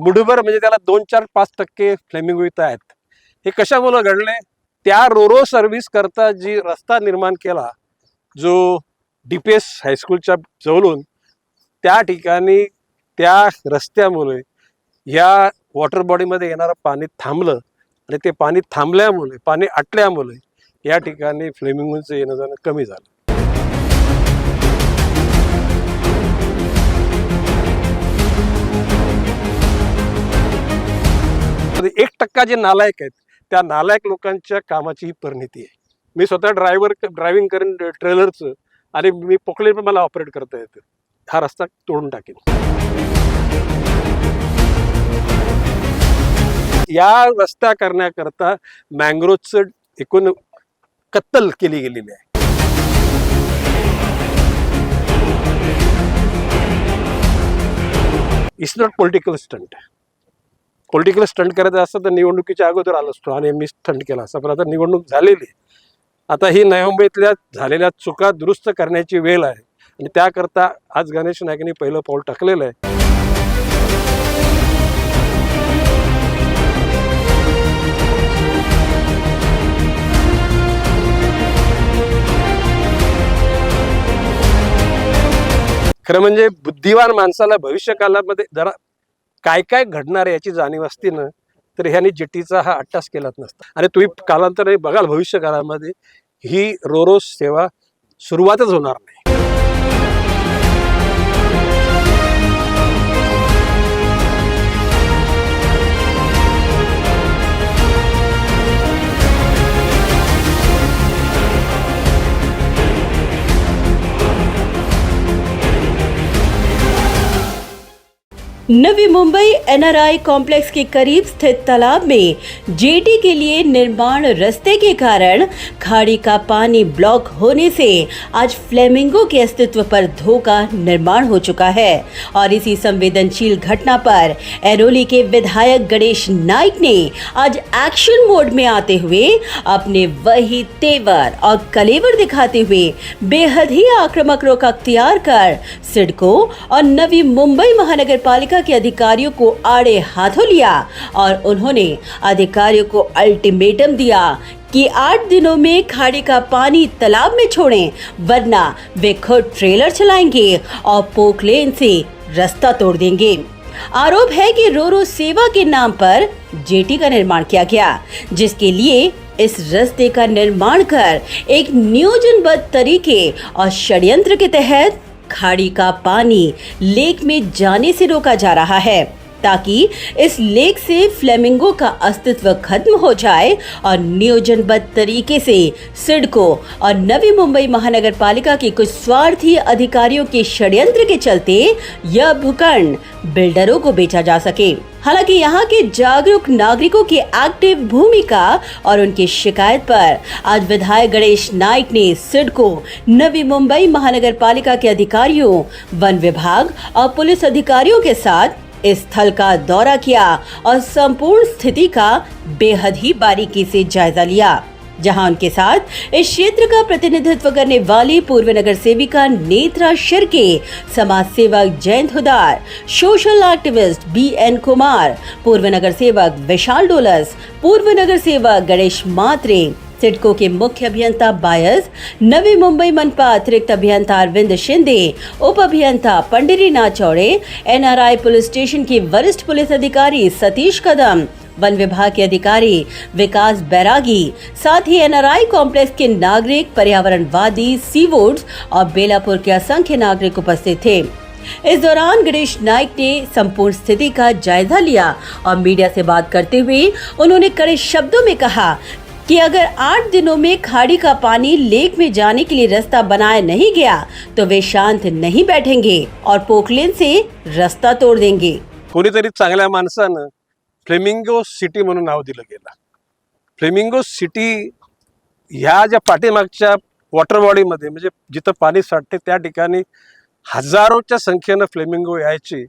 मुठभर म्हणजे त्याला 2-4-5% फ्लेमिंगो इथं आहेत. हे कशामुळे घडले? त्या रोरो सर्व्हिस करता जी रस्ता निर्माण केला जो DPS हायस्कूलच्या जवळून, त्या ठिकाणी त्या रस्त्यामुळे या वॉटर बॉडीमध्ये येणारं पाणी थांबलं आणि ते पाणी थांबल्यामुळे, पाणी आटल्यामुळे या ठिकाणी फ्लेमिंगोचं येणं जाणं कमी झालं. तर 1% जे नालायक आहेत त्या नालायक लोकांच्या कामाची ही परिणिती आहे. मी स्वतः ड्रायव्हिंग करेन ट्रेलरचं आणि मी पोकलेन पण मला ऑपरेट करता येतं. हा रस्ता तोडून टाकेन. या रस्ता करण्याकरता मँग्रोव्हचं एकूण कत्तल केली गेलेली आहे. It's not political stunt. Political stunt करायचं असतं तर निवडणुकीच्या अगोदर आलो असतो आणि मी स्टंट केला असता, पण आता निवडणूक झालेली आहे. आता ही नवी मुंबईतल्या झालेल्या चुका दुरुस्त करण्याची वेळ आहे आणि त्याकरता आज गणेश नाईकांनी पहिलं पाऊल टाकलेलं आहे. खरं म्हणजे बुद्धिवान माणसाला भविष्य काळामध्ये जरा काय काय घडणार आहे याची जाणीव असते ना, तर ह्याने जेटीचा हा अट्टास केलाच नसता. आणि तुम्ही कालांतराने बघाल भविष्य काळामध्ये ही रोरो सेवा सुरुवातच होणार नाही. नवी मुंबई NRI कॉम्प्लेक्स के करीब स्थित तालाब में जेटी के लिए निर्माण रस्ते के कारण खाड़ी का पानी ब्लॉक होने से आज फ्लेमिंगो के अस्तित्व पर धोखा निर्माण हो चुका है और इसी संवेदनशील घटना पर ऐरोली के विधायक गणेश नाइक ने आज एक्शन मोड में आते हुए अपने वही तेवर और कलेवर दिखाते हुए बेहद ही आक्रामक रुख अख्तियार कर सिडको और नवी मुंबई महानगर पालिका के अधिकारियों को आड़े हाथों लिया और उन्होंने अधिकारियों को अल्टीमेटम दिया कि 8 दिनों में खाड़ी का पानी तालाब में छोड़ें, वरना वे खुद ट्रेलर चलाएंगे और पोकलेन से रास्ता तोड़ देंगे। आरोप है कि रोरो सेवा के नाम पर जेटी का निर्माण किया गया, जिसके लिए इस रास्ते का निर्माण कर एक नियोजनबद्ध तरीके और षड्यंत्र के तहत खाड़ी का पानी लेक में जाने से रोका जा रहा है, ताकि इस लेक से फ्लेमिंगो का अस्तित्व खत्म हो जाए और नियोजनबद्ध तरीके से सिडको और नवी मुंबई महानगर पालिका के कुछ स्वार्थी अधिकारियों के षड्यंत्र के चलते यह भूखंड बिल्डरों को बेचा जा सके। हालांकि यहाँ के जागरूक नागरिकों की एक्टिव भूमिका और उनकी शिकायत पर आज विधायक गणेश नाइक ने सिडको, नवी मुंबई महानगर पालिका के अधिकारियों, वन विभाग और पुलिस अधिकारियों के साथ इस स्थल का दौरा किया और संपूर्ण स्थिति का बेहद ही बारीकी से जायजा लिया, जहां उनके साथ इस क्षेत्र का प्रतिनिधित्व करने वाली पूर्व नगर सेविका नेत्रा शिर्के, समाज सेवक Jayant Hudar, social activist BN Kumar, पूर्व नगर सेवक विशाल डोलस, पूर्व नगर सेवक गणेश मात्रे, सिडको के मुख्य अभियंता बायस, नवी मुंबई मनपा अतिरिक्त अभियंता अरविंद शिंदे, उप अभियंता पंडिरीनाथ चौड़े, NRI पुलिस स्टेशन के वरिष्ठ पुलिस अधिकारी सतीश कदम, वन विभाग के अधिकारी विकास बैरागी, साथ ही NRI कॉम्प्लेक्स के नागरिक, पर्यावरणवादी, सीवुड्स और बेलापुर के असंख्य नागरिक उपस्थित थे। इस दौरान गणेश नाइक ने संपूर्ण स्थिति का जायजा लिया और मीडिया से बात करते हुए उन्होंने कड़े शब्दों में कहा कि अगर 8 दिनों में खाड़ी का पानी लेक में जाने के लिए रास्ता बनाया नहीं गया तो वे शांत नहीं बैठेंगे और पोकलेन से रास्ता तोड़ देंगे। कोणीतरी चांगल्या माणसानं फ्लेमिंगो सिटी म्हणून नाव दिलं गेलं. फ्लेमिंगो सिटी ह्या ज्या पाठीमागच्या वॉटर बॉडीमध्ये म्हणजे जिथं पाणी साठते त्या ठिकाणी हजारोच्या संख्येनं फ्लेमिंगो यायचे,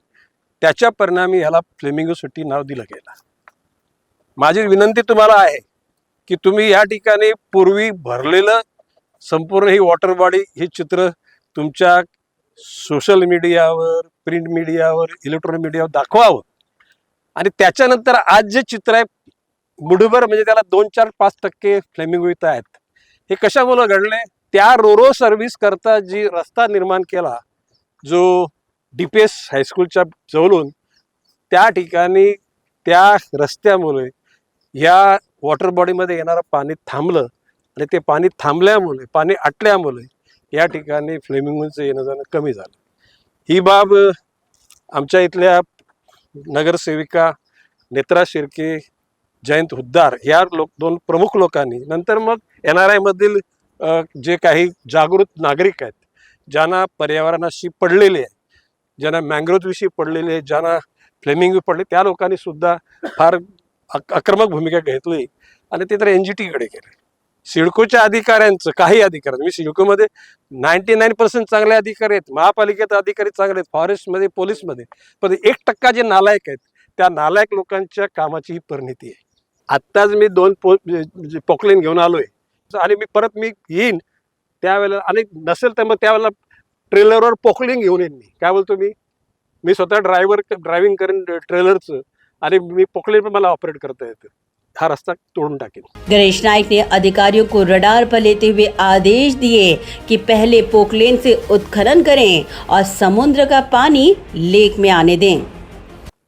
त्याच्या परिणामी ह्याला फ्लेमिंगो सिटी नाव दिलं गेलं. माझी विनंती तुम्हाला आहे की तुम्ही या ठिकाणी पूर्वी भरलेलं संपूर्ण ही वॉटर बॉडी हे चित्र तुमच्या सोशल मीडियावर, प्रिंट मीडियावर, इलेक्ट्रॉनिक मीडियावर दाखवावं आणि त्याच्यानंतर आज जे चित्र आहे मुठभर म्हणजे त्याला 2-4-5% फ्लेमिंगो इथं आहेत. हे कशामुळे घडले? त्या रोरो सर्व्हिस करता जी रस्ता निर्माण केला जो DPS हायस्कूलच्या जवळून, त्या ठिकाणी त्या रस्त्यामुळे या वॉटर बॉडीमध्ये येणारं पाणी थांबलं आणि ते पाणी थांबल्यामुळे, पाणी आटल्यामुळे या ठिकाणी फ्लेमिंगोचं येणं जाणं कमी झालं. ही बाब आमच्या इथल्या नगरसेविका नेत्रा शिर्के, जयंत हुद्दार या दोन प्रमुख लोकांनी, नंतर मग NRI मधील जे काही जागृत नागरिक आहेत, ज्यांना पर्यावरणाशी पडलेले आहे, ज्यांना मँग्रोव्ह विषयी पडलेले आहे, ज्यांना फ्लेमिंगो पडले, त्या लोकांनी सुद्धा फार आक्रमक भूमिका घेतली आणि ते तर NGT कडे गेले. सिडकोच्या अधिकाऱ्यांचं, काही अधिकारी, मी सिडकोमध्ये 99% चांगले अधिकारी आहेत, महापालिकेत अधिकारी चांगले आहेत, फॉरेस्टमध्ये, पोलीसमध्ये, पण 1% जे नालायक आहेत, त्या नालायक लोकांच्या कामाची ही परिणिती आहे. आत्ताच मी 2 पोकलेन घेऊन आलोय आणि मी येईन त्यावेळेला, आणि नसेल तर मग त्यावेळेला ट्रेलरवर पोकलिंग घेऊन येईन. काय बोलतो मी स्वतः ड्रायव्हिंग करेन ट्रेलरचं आणि मी पोकलिंग पण मला ऑपरेट करता येतं. हा रास्ता तोड़ून टाकेन. गणेश नाइक ने अधिकारियों को रडार पर लेते हुए आदेश दिए कि पहले पोकलेन से उत्खनन करें और समुद्र का पानी लेक में आने दें.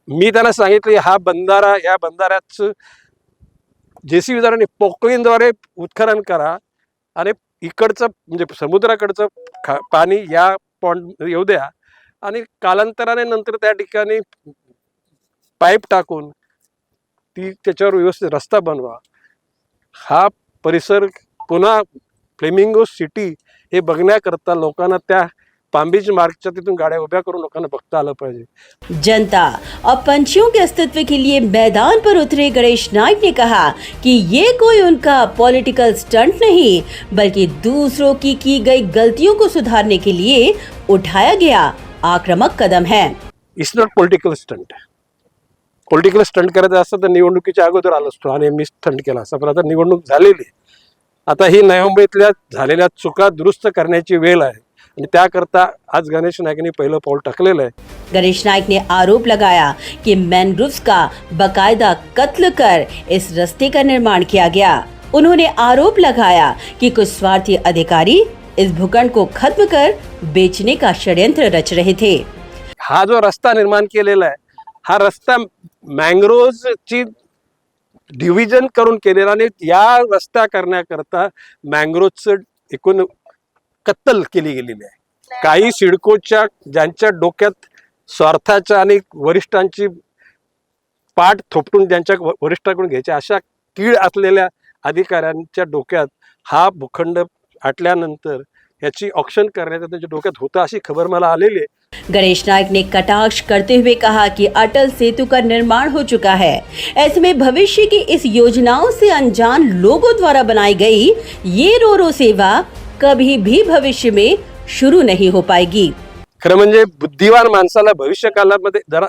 मी त्यांना सांगितले हा बंधारा, या बंधाऱ्याचं JCB द्वारे पोकलिनद्वारे उत्खनन करा आणि इकडचं म्हणजे समुद्राकडचं पाणी या पॉन्ड येऊ द्या आणि कालांतराने नंतर त्या ठिकाणी पाईप टाकून त्याच्यावर व्यवस्थित रस्ता बनवा. हा परिसर पुन्हा फ्लेमिंगो सिटी हे बघण्याकरता लोकांना त्या पाम बीच मार्गच्या तिथून गाड्या उभ्या करून लोकांना बघता आलं पाहिजे. जनता और पंछियों के अस्तित्व के लिए मैदान पर उतरे गणेश नाइक ने कहा कि ये कोई उनका पॉलिटिकल स्टंट नहीं, बल्कि दूसरों की गई गलतियों को सुधारने के लिए उठाया गया आक्रामक कदम है. It's not political stunt. Political stunt करायचं असतं तर निवडणुकीच्या अगोदर आलो असतो आणि मी स्टंट केला असता, पण आता निवडणूक झालेली. आता ही नवी मुंबईतल्या झालेल्या चुका दुरुस्त करण्याची वेळ आहे आणि त्याकरता आज गणेश नाईकने पहिलं पाऊल टाकलेलं आहे. गणेश नाइक ने आरोप लगाया कि मैनग्रोव्स का बकायदा कत्ल कर इस रास्ते का निर्माण किया गया. उन्होंने आरोप लगाया कि कुछ स्वार्थी अधिकारी इस भूखंड को खत्म कर बेचने का षड्यंत्र रच रहे थे. हा जो रस्ता निर्माण केलेला आहे, हा रस्ता मँग्रोव्हची डिव्हिजन करून केलेला आणि या रस्ता करण्याकरता मँग्रोव्हचं एकूण कत्तल केली गेलेली आहे. काही सिडकोच्या ज्यांच्या डोक्यात स्वार्थाच्या आणि वरिष्ठांची पाठ थोपटून ज्यांच्या वरिष्ठाकडून घ्यायच्या अशा कीड असलेल्या अधिकाऱ्यांच्या डोक्यात हा भूखंड आटल्यानंतर याची ऑक्शन करण्याचं त्यांच्या डोक्यात होतं अशी खबर मला आलेली आहे. गणेश नाइक ने कटाक्ष करते हुए कहा कि अटल सेतु का निर्माण हो चुका है. ऐसे में भविष्य की इस योजनाओं से अनजान लोगों द्वारा बनाई गई ये रोरो सेवा कभी भी भविष्य में शुरू नहीं हो पाएगी. खरं म्हणजे बुद्धिवान माणसाला भविष्य कालामध्ये जरा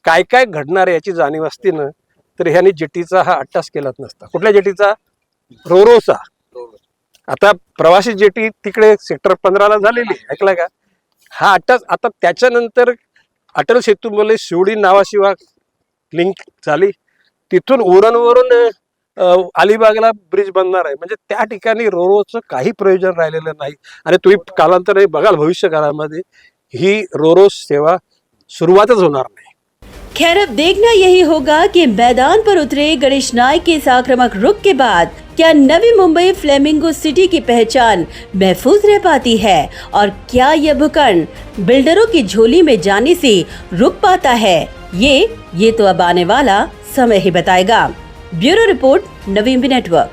काय काय घडणार आहे याची जाणीव असती ना, तर ह्याने जेटीचा हा अट्टास केलाच नसता. कुठल्या जेटीचा? रोरोचा. आता प्रवासी जेटी तिकडे सेक्टर 15ला झालेली, ऐकलं का? हा अट्टास आता त्याच्यानंतर अटल सेतूमुळे शिवडी नावाशिवा लिंक झाली, तिथून उरणवरून अलिबागला ब्रिज बनणार आहे. म्हणजे त्या ठिकाणी रोरोचं काही प्रयोजन राहिलेलं नाही आणि तुम्ही कालांतराने बघाल भविष्य काळामध्ये ही रोरो सेवा सुरुवातच होणार नाही. खैर अब देखना यही होगा कि मैदान पर उतरे गणेश नाइक के इस आक्रामक रुख के बाद क्या नवी मुंबई फ्लेमिंगो सिटी की पहचान महफूज रह पाती है और क्या यह भूखंड बिल्डरों की झोली में जाने से रुक पाता है, ये तो अब आने वाला समय ही बताएगा. Bureau report, Navi Mumbai network.